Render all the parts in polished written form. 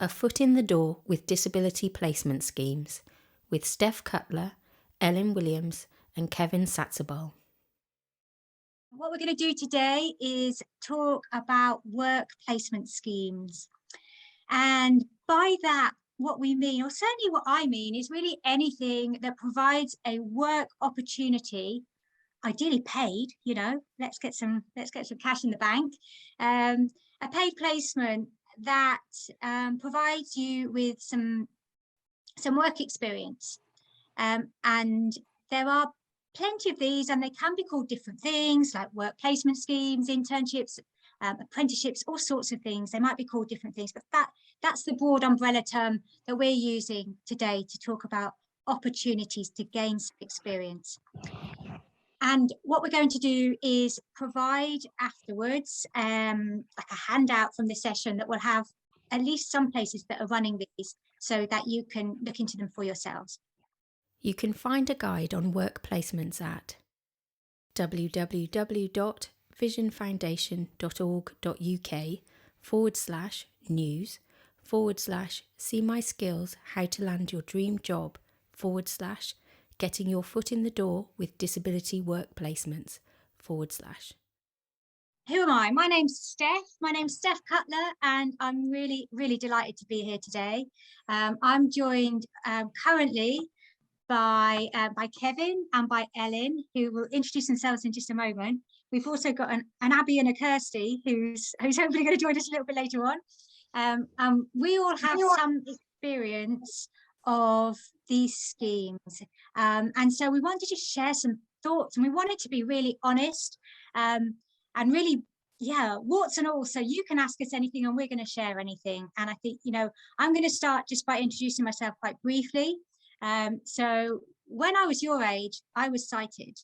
A foot in the door with disability placement schemes with Steph Cutler, Elin Williams and Kevin Satizabal. What we're going to do today is talk about work placement schemes. And by that, what we mean, or certainly what I mean, is really anything that provides a work opportunity, ideally paid, let's get some cash in the bank, a paid placement that provides you with some work experience. And there are plenty of these, and they can be called different things, like work placement schemes, internships, apprenticeships, all sorts of things. They might be called different things, but that's the broad umbrella term that we're using today to talk about opportunities to gain some experience. And what we're going to do is provide afterwards like a handout from the session that will have at least some places that are running these, so that you can look into them for yourselves. You can find a guide on work placements at www.visionfoundation.org.uk/news/see my skills how to land your dream job / getting your foot in the door with disability work placements / Who am I? My name's Steph Cutler, and I'm really, really delighted to be here today. I'm joined currently by Kevin and by Elin, who will introduce themselves in just a moment. We've also got an Abby and a Kirsty, who's hopefully going to join us a little bit later on. We all have some experience of these schemes, and so we wanted to share some thoughts, and we wanted to be really honest, and really, warts and all. So you can ask us anything, and we're going to share anything. And I think, I'm going to start just by introducing myself quite briefly. So when I was your age, I was sighted,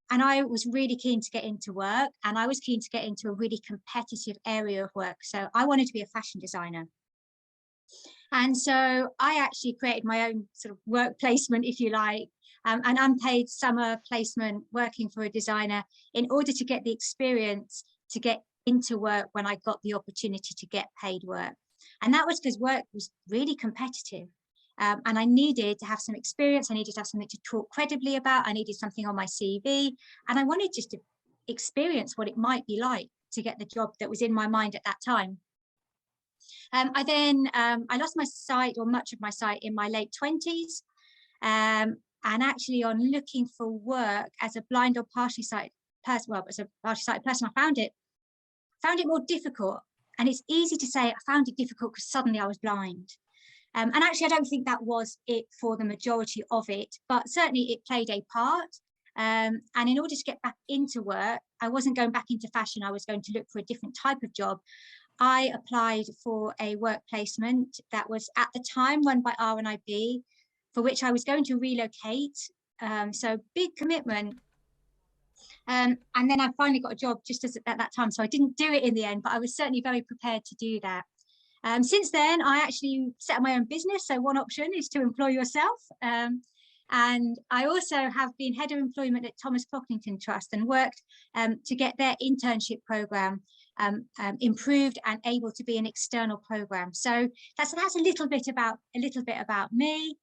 and I was really keen to get into work, and I was keen to get into a really competitive area of work. So I wanted to be a fashion designer. And so I actually created my own sort of work placement, if you like, an unpaid summer placement working for a designer in order to get the experience to get into work when I got the opportunity to get paid work. And that was because work was really competitive. And I needed to have some experience. I needed to have something to talk credibly about. I needed something on my CV. And I wanted just to experience what it might be like to get the job that was in my mind at that time. I lost my sight, or much of my sight, in my late 20s. And actually, on looking for work as a blind or partially sighted person, as a partially sighted person, I found it more difficult. And it's easy to say I found it difficult because suddenly I was blind. And actually, I don't think that was it for the majority of it, but certainly it played a part. And in order to get back into work, I wasn't going back into fashion. I was going to look for a different type of job. I applied for a work placement that was at the time run by R&IB, for which I was going to relocate. So big commitment. And then I finally got a job just at that time. So I didn't do it in the end, but I was certainly very prepared to do that. Since then, I actually set up my own business. So one option is to employ yourself. And I also have been head of employment at Thomas Pocklington Trust and worked to get their internship program improved and able to be an external program. So that's a little bit about me.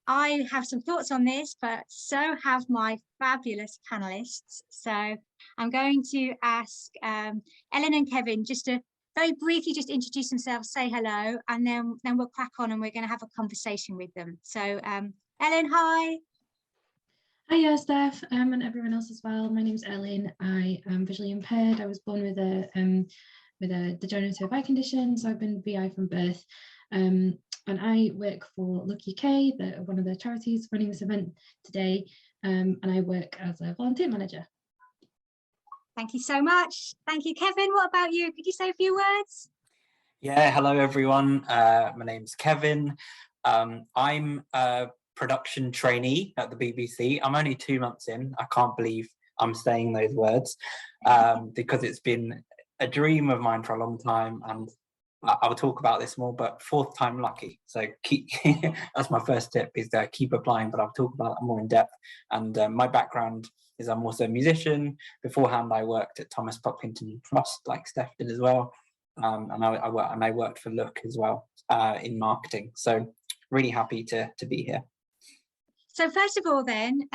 I have some thoughts on this, but so have my fabulous panelists. So I'm going to ask Elin and Kevin just to very briefly just introduce themselves, say hello, and then we'll crack on and we're going to have a conversation with them. So Elin, hi. Hiya, Steph, and everyone else as well. My name is Elin. I am visually impaired. I was born with a degenerative eye condition, so I've been VI from birth. And I work for Look UK, one of the charities running this event today, and I work as a volunteer manager. Thank you so much. Thank you, Kevin. What about you? Could you say a few words? Yeah, hello everyone. My name's Kevin. I'm a production trainee at the BBC. I'm only 2 months in. I can't believe I'm saying those words because it's been a dream of mine for a long time, and I'll talk about this more, but fourth time lucky. So keep that's my first tip, is keep applying, but I'll talk about that more in depth. And my background is I'm also a musician. Beforehand, I worked at Thomas Pocklington Trust, like Steph did as well. I worked for Look as well in marketing. So really happy to be here. So first of all, then,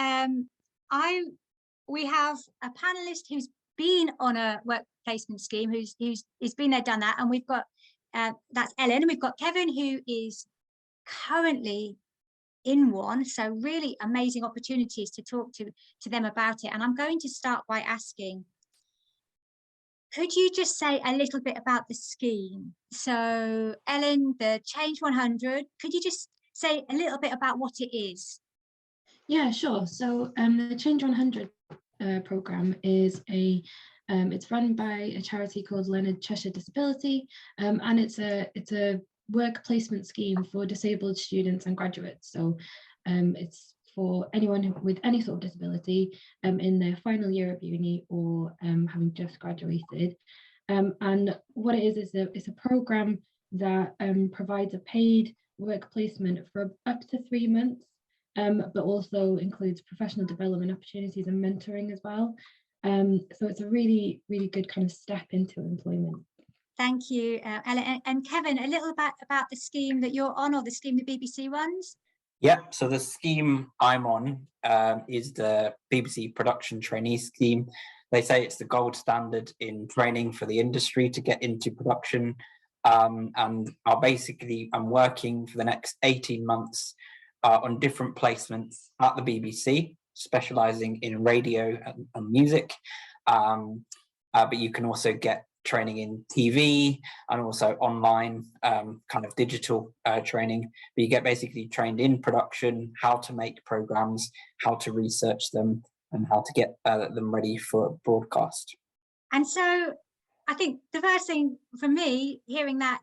we have a panelist who's been on a work placement scheme, who's been there, done that, and we've got that's Elin, and we've got Kevin, who is currently in one. So really amazing opportunities to talk to them about it. And I'm going to start by asking, could you just say a little bit about the scheme? So Elin, the Change 100, could you just say a little bit about what it is? Yeah, sure. So the Change 100 programme is it's run by a charity called Leonard Cheshire Disability, and it's a work placement scheme for disabled students and graduates. So it's for anyone with any sort of disability in their final year of uni or having just graduated. And what it is it's a programme that provides a paid work placement for up to 3 months, but also includes professional development opportunities and mentoring as well. So it's a really, really good kind of step into employment. Thank you, Ellen. And Kevin, a little bit about the scheme that you're on, or the scheme the BBC runs? Yeah, so the scheme I'm on is the BBC Production Trainee scheme. They say it's the gold standard in training for the industry to get into production. And I'm working for the next 18 months on different placements at the BBC, specialising in radio and music. But you can also get training in TV and also online kind of digital training. But you get basically trained in production, how to make programs, how to research them, and how to get them ready for broadcast. And so I think the first thing for me, hearing that,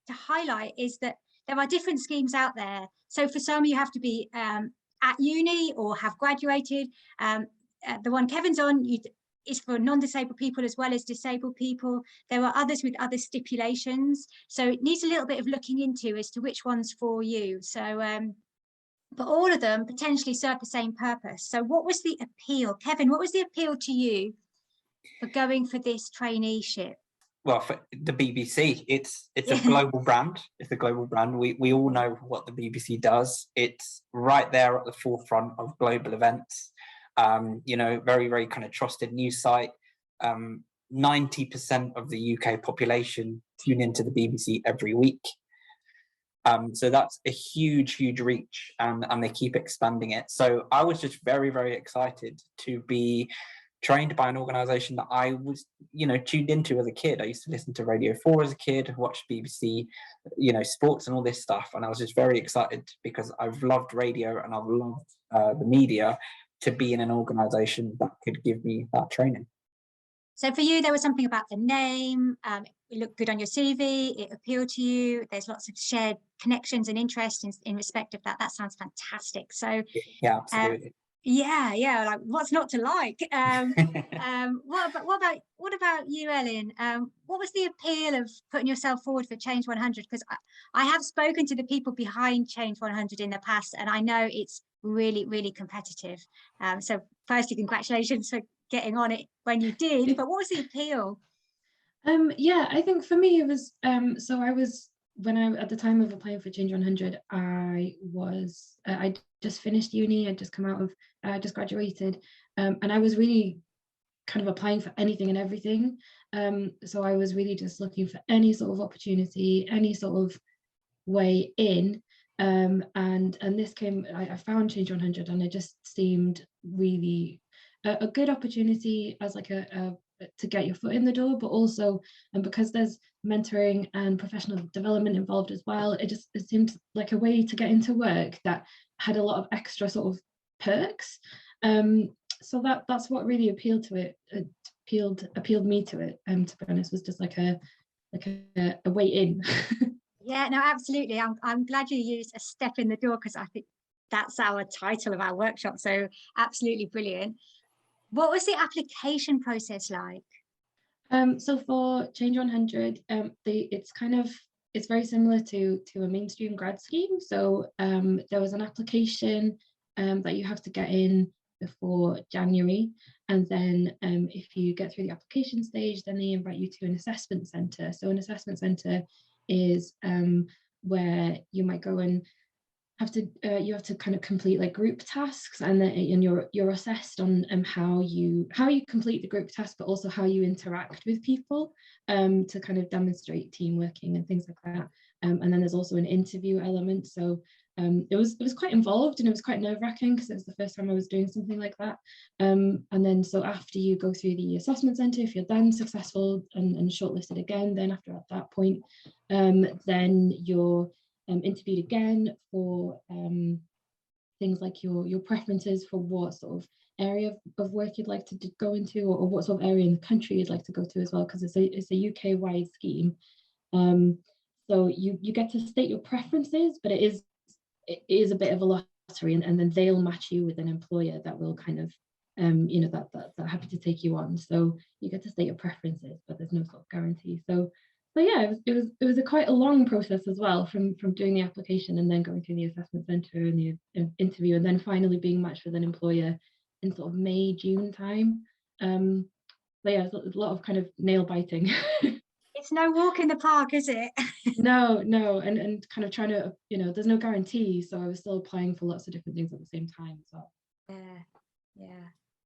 to highlight is that there are different schemes out there. So for some, you have to be at uni or have graduated. The one Kevin's on is for non-disabled people as well as disabled people. There are others with other stipulations. So it needs a little bit of looking into as to which one's for you. So, but all of them potentially serve the same purpose. So what was the appeal? Kevin, what was the appeal to you for going for this traineeship? Well, for the BBC, it's a global brand. It's a global brand. We all know what the BBC does. It's right there at the forefront of global events. Very, very kind of trusted news site. 90% of the UK population tune into the BBC every week. So that's a huge, huge reach, and they keep expanding it. So I was just very, very excited to be trained by an organisation that I was, tuned into as a kid. I used to listen to Radio 4 as a kid, watch BBC, sports and all this stuff. And I was just very excited because I've loved radio and I've loved the media, to be in an organisation that could give me that training. So for you, there was something about the name, it looked good on your CV, it appealed to you, there's lots of shared connections and interests in respect of that. That sounds fantastic. So yeah, absolutely. Yeah, like what's not to like? What about you, Elin? What was the appeal of putting yourself forward for Change 100? Because I have spoken to the people behind Change 100 in the past, and I know it's really, really competitive. So firstly, congratulations for getting on it when you did, but what was the appeal? Yeah, I think for me it was, so I was, at the time of applying for Change 100, I just finished uni, I'd just come out of, just graduated, and I was really kind of applying for anything and everything. So I was really just looking for any sort of opportunity, any sort of way in. And this came, I found Change 100, and it just seemed really a good opportunity as like to get your foot in the door, but also, and because there's mentoring and professional development involved as well, it seemed like a way to get into work that had a lot of extra sort of perks. So that's what really appealed to it. Appealed me to it. To be honest, was just like a way in. Yeah, no, absolutely. I'm glad you used a step in the door, because I think that's our title of our workshop. So absolutely brilliant. What was the application process like? So for Change 100, it's very similar to a mainstream grad scheme. So there was an application that you have to get in before January. And then if you get through the application stage, then they invite you to an assessment centre. So an assessment centre is where you might go and you have to kind of complete like group tasks, and then you're assessed on how you complete the group task, but also how you interact with people to kind of demonstrate team working and things like that. And then there's also an interview element. So it was quite involved, and it was quite nerve-wracking because it was the first time I was doing something like that. And then so after you go through the assessment centre, if you're then successful and shortlisted again, then after at that point, then you're interviewed again for things like your preferences for what sort of area of work you'd like to go into, or what sort of area in the country you'd like to go to as well, because it's a UK-wide scheme. So you get to state your preferences, but it is a bit of a lottery, and then they'll match you with an employer that will kind of that happy to take you on. So you get to state your preferences, but there's no sort of guarantee. So yeah, it was quite a long process as well, from doing the application and then going through the assessment centre and the interview, and then finally being matched with an employer in sort of May, June time. But yeah, it's a lot of kind of nail biting. It's no walk in the park, is it? No, and kind of trying to, there's no guarantee, so I was still applying for lots of different things at the same time as well. Yeah,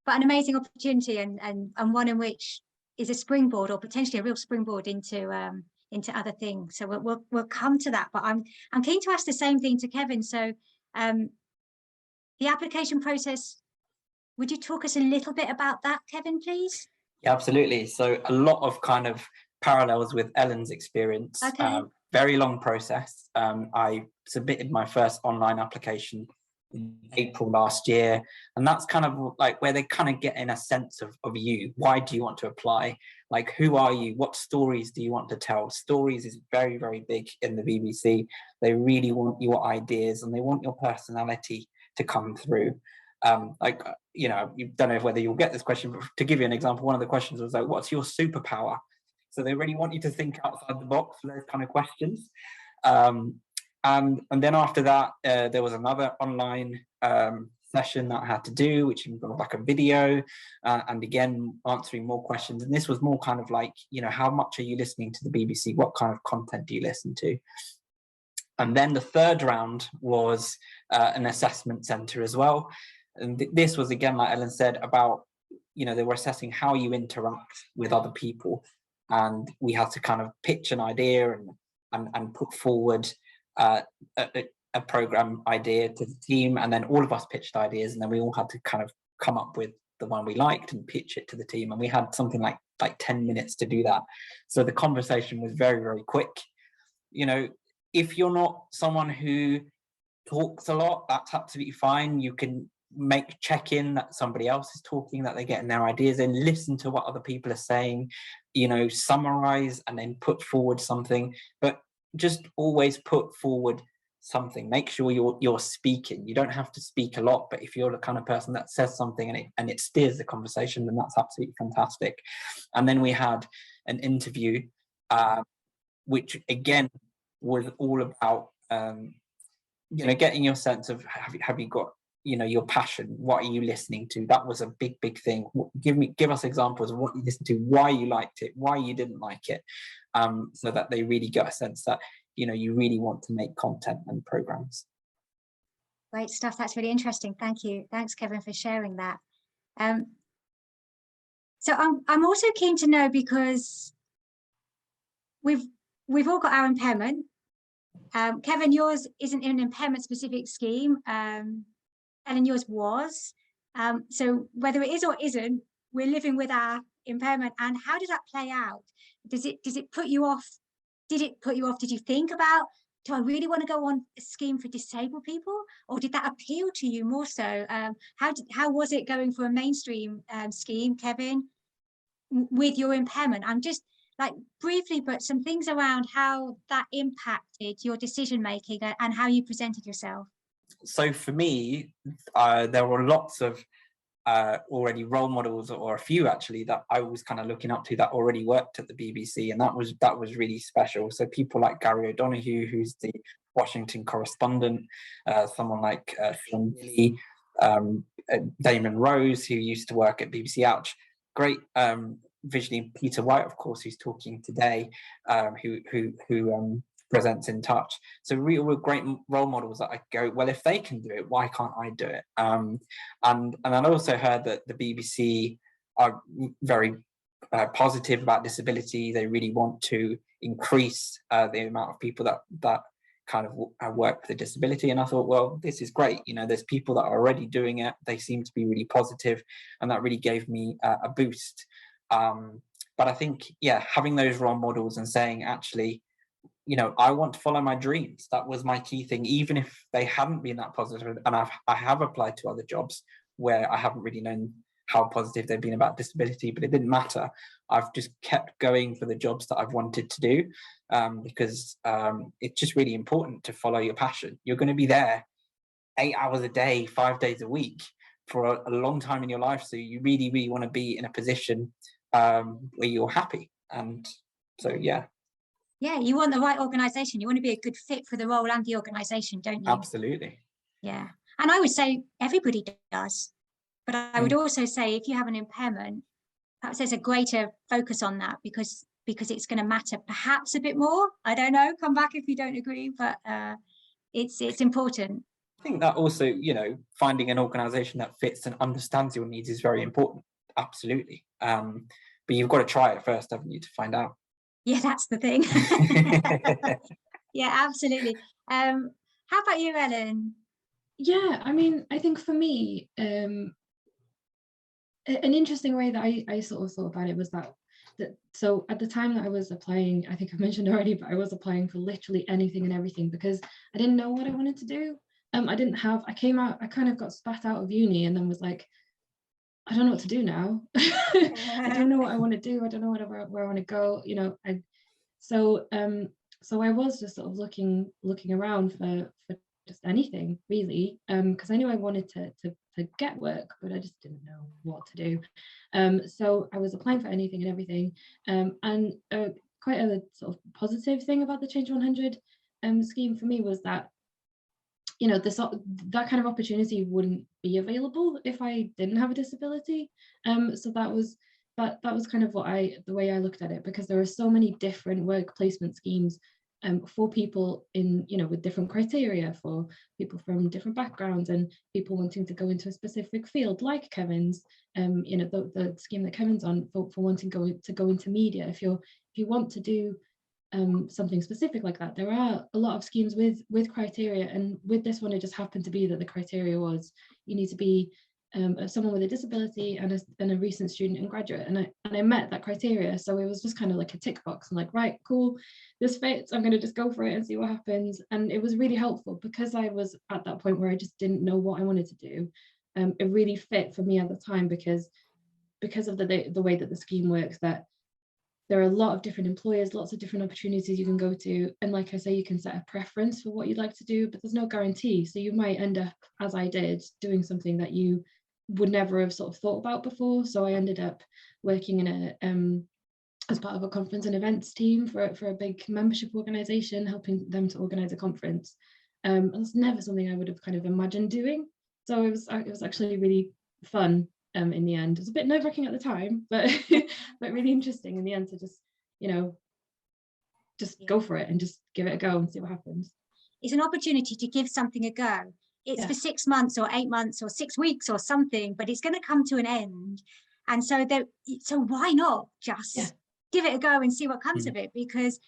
but an amazing opportunity, and one in which is a springboard, or potentially a real springboard into other things. So we'll come to that, but I'm keen to ask the same thing to Kevin. So the application process, would you talk us a little bit about that, Kevin, please? Yeah, absolutely. So a lot of kind of parallels with Elin's experience. Okay. Very long process. I submitted my first online application in April last year, and that's kind of like where they kind of get in a sense of you. Why do you want to apply? Like, who are you? What stories do you want to tell? Stories is very, very big in the BBC. They really want your ideas, and they want your personality to come through. You don't know whether you'll get this question, but to give you an example, one of the questions was like, what's your superpower? So they really want you to think outside the box for those kind of questions. And then after that, there was another online session that I had to do, which involved like a video, and again, answering more questions. And this was more kind of like, how much are you listening to the BBC? What kind of content do you listen to? And then the third round was an assessment centre as well. And this was, again, like Elin said, about, they were assessing how you interact with other people. And we had to kind of pitch an idea and put forward a program idea to the team, and then all of us pitched ideas, and then we all had to kind of come up with the one we liked and pitch it to the team, and we had something like 10 minutes to do that. So the conversation was very, very quick. If you're not someone who talks a lot, that's absolutely fine. You can check in that somebody else is talking, that they're getting their ideas in, listen to what other people are saying, summarize and then put forward something, but just always put forward something. Make sure you're speaking. You don't have to speak a lot, but if you're the kind of person that says something and it steers the conversation, then that's absolutely fantastic. And then we had an interview, which again was all about getting your sense of have you got your passion, what are you listening to? That was a big thing. Give us examples of what you listened to, why you liked it, why you didn't like it, so that they really get a sense that you really want to make content and programs. Great stuff. That's really interesting. Thank you. Thanks, Kevin, for sharing that. So I'm also keen to know, because we've all got our impairment. Kevin, yours isn't in an impairment specific scheme. Elin, yours was. So whether it is or isn't, we're living with our impairment. And how does that play out? Does it put you off? Did it put you off? Did you think about, do I really want to go on a scheme for disabled people? Or did that appeal to you more so? How was it going for a mainstream scheme, Kevin, with your impairment? I'm just like briefly, but some things around how that impacted your decision making and how you presented yourself. So for me, there were lots of already role models, or a few actually, that I was kind of looking up to that already worked at the BBC, and that was really special. So people like Gary O'Donoghue, who's the Washington correspondent, someone like Sean Gilly, Damon Rose, who used to work at BBC Ouch, great visually, Peter White, of course, who's talking today, who presents In Touch. So real great role models that I go, well, if they can do it, why can't I do it? And I also heard that the BBC are very positive about disability. They really want to increase the amount of people that kind of work with a disability. And I thought, well, this is great. You know, there's people that are already doing it. They seem to be really positive, and that really gave me a boost. But I think, yeah, having those role models and saying, actually, you know, I want to follow my dreams. That was my key thing, even if they hadn't been that positive. And I have applied to other jobs where I haven't really known how positive they've been about disability, but it didn't matter. I've just kept going for the jobs that I've wanted to do, because it's just really important to follow your passion. You're going to be there 8 hours a day, 5 days a week for a long time in your life. So you really, really want to be in a position where you're happy. And so, yeah. Yeah, you want the right organisation. You want to be a good fit for the role and the organisation, don't you? Absolutely. Yeah. And I would say everybody does. But I would also say if you have an impairment, perhaps there's a greater focus on that because it's going to matter perhaps a bit more. I don't know. Come back if you don't agree, but it's important. I think that also, you know, finding an organisation that fits and understands your needs is very important. Absolutely. But you've got to try it first, haven't you, to find out? Yeah, that's the thing. Yeah, absolutely. How about you, Elin? Yeah, I mean, I think for me, an interesting way that I sort of thought about it was that so at the time that I was applying, I think I mentioned already, but I was applying for literally anything and everything because I didn't know what I wanted to do. I came out, I kind of got spat out of uni and then was like, I don't know what to do now. I don't know what I want to do. I don't know where I want to go. You know, so I was just sort of looking around for just anything really, because I knew I wanted to get work, but I just didn't know what to do. So I was applying for anything and everything, and quite a sort of positive thing about the Change 100 scheme for me was that, you know, that kind of opportunity wouldn't be available if I didn't have a disability. So that was kind of the way I looked at it, because there are so many different work placement schemes for people in, you know, with different criteria, for people from different backgrounds and people wanting to go into a specific field like Kevin's, you know, the scheme that Kevin's on for wanting to go into media. If you want to do something specific like that, there are a lot of schemes with criteria, and with this one it just happened to be that the criteria was you need to be someone with a disability and a recent student and graduate, and I met that criteria. So it was just kind of like a tick box. I'm like, right, cool, this fits, I'm going to just go for it and see what happens. And it was really helpful because I was at that point where I just didn't know what I wanted to do. It really fit for me at the time because of the way that the scheme works, that there are a lot of different employers, lots of different opportunities you can go to. And like I say, you can set a preference for what you'd like to do, but there's no guarantee. So you might end up, as I did, doing something that you would never have sort of thought about before. So I ended up working in as part of a conference and events team for a big membership organization, helping them to organize a conference. And it's never something I would have kind of imagined doing. So it was actually really fun. In the end, it was a bit nerve-wracking at the time, but but really interesting in the end to just, you know, just go for it and just give it a go and see what happens. It's an opportunity to give something a go. It's for 6 months or 8 months or 6 weeks or something, but it's going to come to an end. And so why not just give it a go and see what comes of it? Because,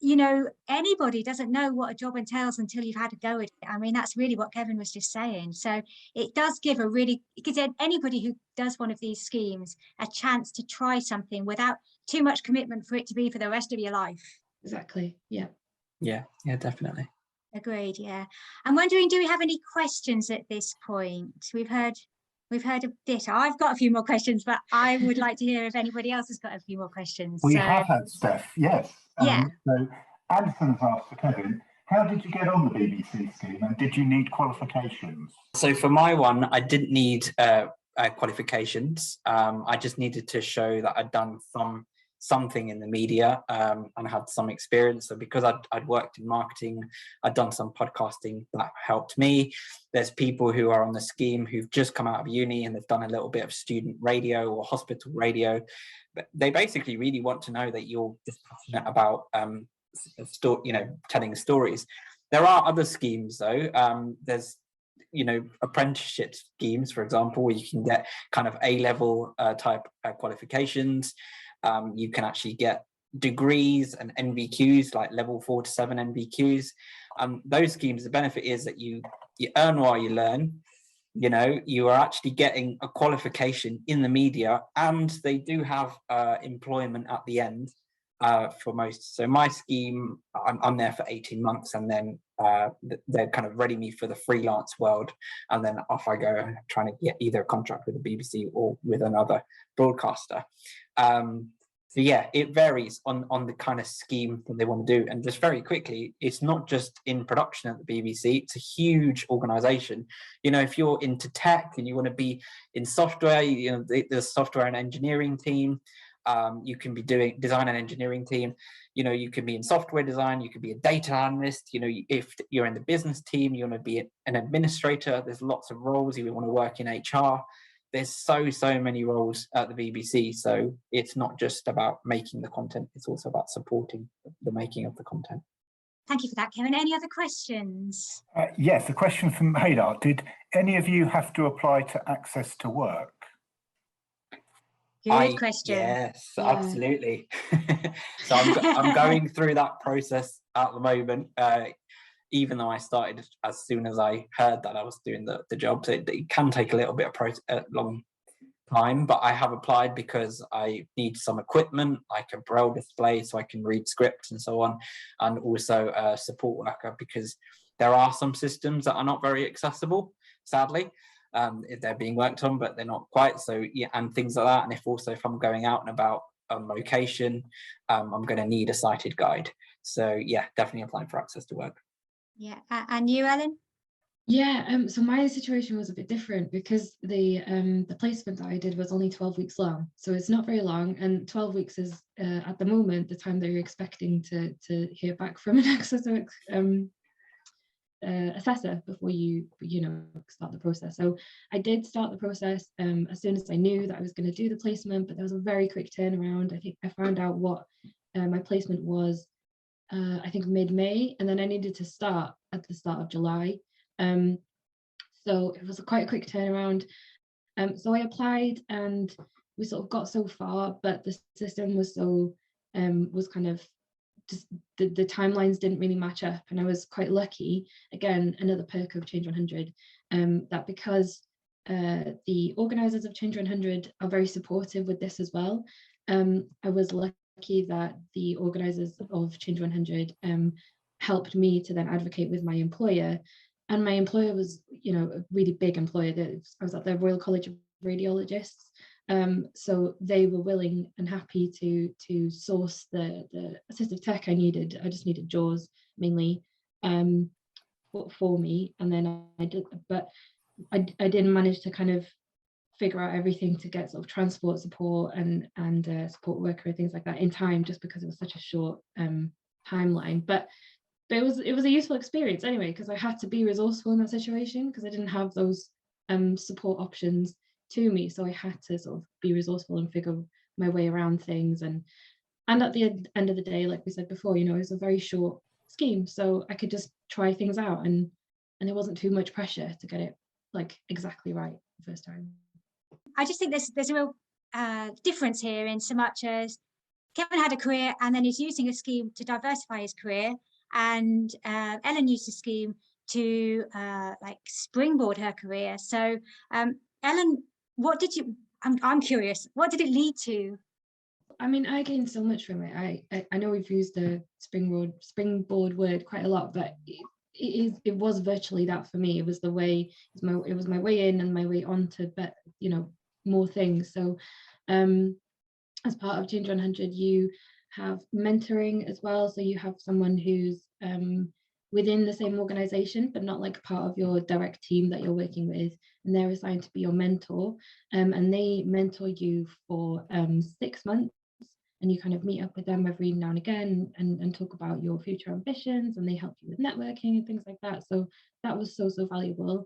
you know, anybody doesn't know what a job entails until you've had a go at it. I mean, that's really what Kevin was just saying. So it gives anybody who does one of these schemes a chance to try something without too much commitment for it to be for the rest of your life. Exactly. Yeah, Definitely. Agreed. Yeah. I'm wondering, do we have any questions at this point? We've heard a bit. I've got a few more questions, but I would like to hear if anybody else has got a few more questions. We have had, Steph, yes. Yeah. So Alison's asked for Kevin, how did you get on the BBC scheme and did you need qualifications? So for my one, I didn't need qualifications. I just needed to show that I'd done some something in the media and had some experience. So because I'd worked in marketing, I'd done some podcasting, that helped me. There's people who are on the scheme who've just come out of uni and they've done a little bit of student radio or hospital radio. But they basically really want to know that you're just passionate about telling stories. There are other schemes though. There's apprenticeship schemes, for example, where you can get kind of A-level type qualifications. You can actually get degrees and NVQs, like level 4 to 7 NVQs. Those schemes, the benefit is that you earn while you learn. You are actually getting a qualification in the media, and they do have employment at the end for most. So my scheme, I'm there for 18 months, and then they're kind of ready me for the freelance world, and then off I go trying to get either a contract with the BBC or with another broadcaster. So yeah, it varies on the kind of scheme that they want to do. And just very quickly, it's not just in production at the BBC, it's a huge organization. If you're into tech and you want to be in software, the software and engineering team, you can be doing design and engineering team. You can be in software design, you could be a data analyst. If you're in the business team, you want to be an administrator. There's lots of roles. You want to work in HR. There's so many roles at the BBC. So it's not just about making the content, it's also about supporting the making of the content. Thank you for that, Kevin. Any other questions? Yes, a question from Haydar. Did any of you have to apply to Access to Work? Good question. Yes, yeah. Absolutely. So I'm going through that process at the moment. Even though I started as soon as I heard that I was doing the job, so it can take a little bit of long time, but I have applied because I need some equipment, like a braille display so I can read scripts and so on, and also a support worker, because there are some systems that are not very accessible, sadly. They're being worked on, but they're not quite. So yeah, and things like that. And if I'm going out and about on location, I'm going to need a sighted guide. So yeah, definitely applying for Access to Work. Yeah, and you, Elin? Yeah, so my situation was a bit different because the placement that I did was only 12 weeks long, so it's not very long, and 12 weeks is at the moment the time that you're expecting to hear back from an Access to Work assessor before you start the process. So I did start the process as soon as I knew that I was going to do the placement, but there was a very quick turnaround. I think I found out what my placement was I think mid-May, and then I needed to start at the start of July. So it was quite a quick turnaround. So I applied and we sort of got so far, but the system was was kind of just the timelines didn't really match up, and I was quite lucky, again, another perk of Change 100, that because the organisers of Change 100 are very supportive with this as well. I was lucky that the organisers of Change 100 helped me to then advocate with my employer, and my employer was, a really big employer. I was at the Royal College of Radiologists, so they were willing and happy to source the assistive tech I needed. I just needed JAWS mainly for me, and then I did, but I didn't manage to kind of figure out everything to get sort of transport support and support worker and things like that in time, just because it was such a short timeline. But it was a useful experience anyway, because I had to be resourceful in that situation, because I didn't have those support options to me. So I had to sort of be resourceful and figure my way around things. And at the end of the day, like we said before, it was a very short scheme, so I could just try things out, and there wasn't too much pressure to get it like exactly right the first time. I just think there's a real difference here, in so much as Kevin had a career and then is using a scheme to diversify his career, and Elin used a scheme to springboard her career. So Elin, what did you, I'm curious, what did it lead to? I mean, I gained so much from it. I know we've used the springboard word quite a lot, but it was virtually that for me. It was the way, it was my way in and my way on to more things. So as part of Change 100, you have mentoring as well. So you have someone who's within the same organization, but not like part of your direct team that you're working with, and they're assigned to be your mentor, and they mentor you for 6 months. and you kind of meet up with them every now and again and talk about your future ambitions, and they help you with networking and things like that. So that was so valuable.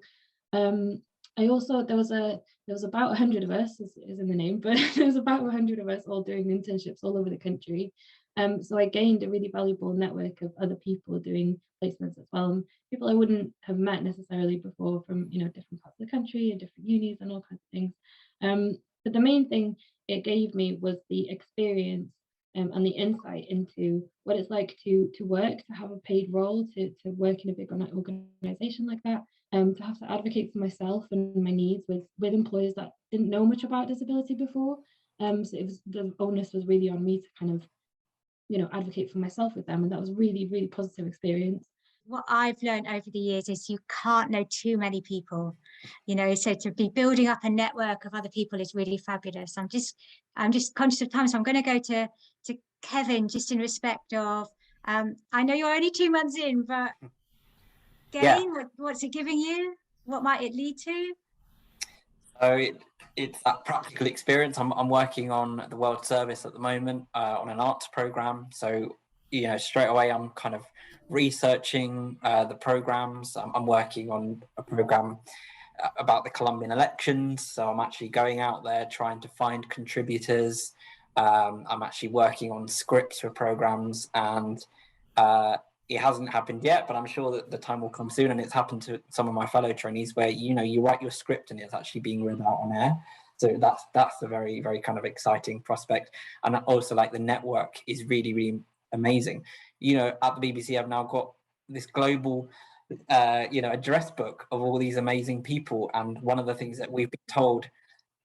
I also, there was about 100 of us, is in the name, but there was about 100 of us all doing internships all over the country. So I gained a really valuable network of other people doing placements as well, and people I wouldn't have met necessarily before from, you know, different parts of the country and different unis and all kinds of things. But the main thing it gave me was the experience and the insight into what it's like to work, to have a paid role, to work in a big organization like that, to have to advocate for myself and my needs with employers that didn't know much about disability before. So the onus was really on me to kind of, you know, advocate for myself with them, and that was really positive experience. What I've learned over the years is you can't know too many people, you know, so to be building up a network of other people is really fabulous. I'm just conscious of time, so I'm going to go to Kevin, just in respect of, I know you're only 2 months in, but again, what's it giving you? What might it lead to? So it's that practical experience. I'm working on the World Service at the moment on an arts program. So, you know, straight away I'm kind of researching the programs. I'm working on a program about the Colombian elections. So I'm actually going out there trying to find contributors. I'm actually working on scripts for programs, and it hasn't happened yet, but I'm sure that the time will come soon. And it's happened to some of my fellow trainees where, you know, you write your script and it's actually being read out on air. So that's a very kind of exciting prospect. And also, like, the network is really amazing. You know, at the BBC, I've now got this global, you know, address book of all these amazing people. And one of the things that we've been told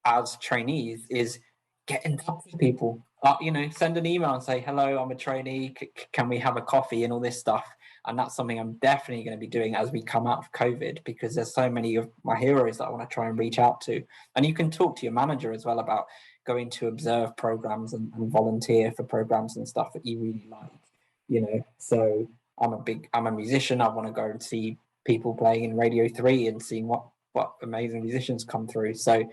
as trainees is get in touch with people. You know, send an email and say, hello, I'm a trainee, can we have a coffee, and all this stuff. And that's something I'm definitely going to be doing as we come out of COVID, because there's so many of my heroes that I want to try and reach out to. And you can talk to your manager as well about going to observe programs and volunteer for programs and stuff that you really like, you know. So I'm a musician. I want to go and see people playing in Radio 3 and seeing what amazing musicians come through. So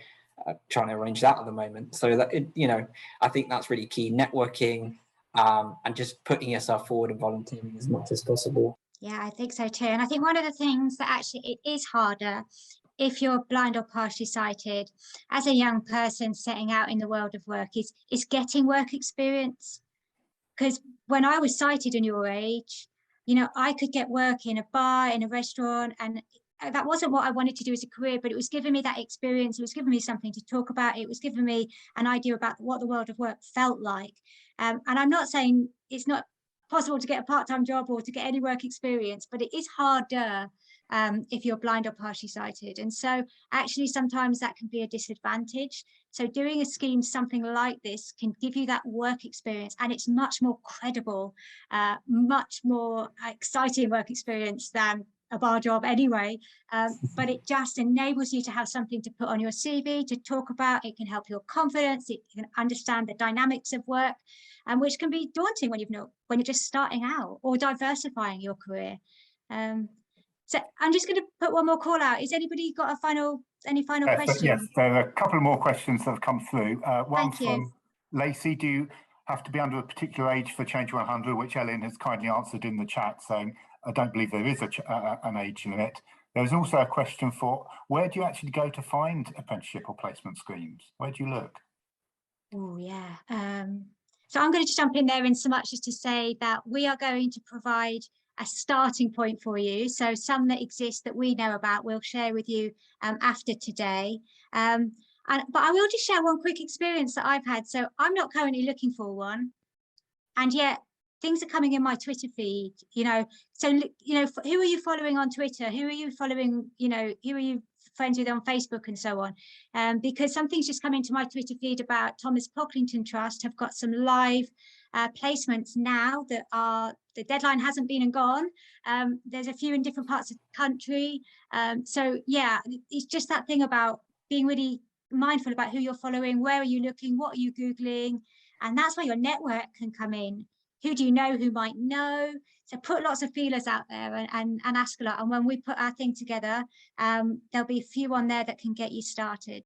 trying to arrange that at the moment. So that, you know, I think that's really key, networking, and just putting yourself forward and volunteering as much as possible. Yeah, I think so too. And I think one of the things that actually it is harder if you're blind or partially sighted as a young person setting out in the world of work is getting work experience. Because when I was sighted in your age, you know, I could get work in a bar, in a restaurant, and that wasn't what I wanted to do as a career, but it was giving me that experience. It was giving me something to talk about. It was giving me an idea about what the world of work felt like. And I'm not saying it's not possible to get a part-time job or to get any work experience, but it is harder if you're blind or partially sighted. And so actually sometimes that can be a disadvantage. So doing a scheme, something like this, can give you that work experience, and it's much more credible, much more exciting work experience than a bar job anyway, but it just enables you to have something to put on your CV, to talk about. It can help your confidence, it can understand the dynamics of work, and which can be daunting when you're just starting out or diversifying your career. So I'm just going to put one more call out. Is anybody got any final questions? Yes, there are a couple of more questions that have come through. One from Lacey. Do you have to be under a particular age for Change 100, which Elin has kindly answered in the chat, saying I don't believe there is an age limit. There's also a question for, where do you actually go to find apprenticeship or placement schemes? Where do you look? Oh, yeah. So I'm going to jump in there in so much as to say that we are going to provide a starting point for you. So some that exist that we know about, we'll share with you after today. But I will just share one quick experience that I've had. So I'm not currently looking for one, and yet things are coming in my Twitter feed, you know. So, you know, who are you following on Twitter? Who are you following, you know, who are you friends with on Facebook and so on? Because something's just come into my Twitter feed about Thomas Pocklington Trust have got some live placements now that the deadline hasn't been and gone. There's a few in different parts of the country. So yeah, it's just that thing about being really mindful about who you're following, where are you looking, what are you Googling, and that's where your network can come in. Who do you know who might know? So put lots of feelers out there and ask a lot. And when we put our thing together, there'll be a few on there that can get you started.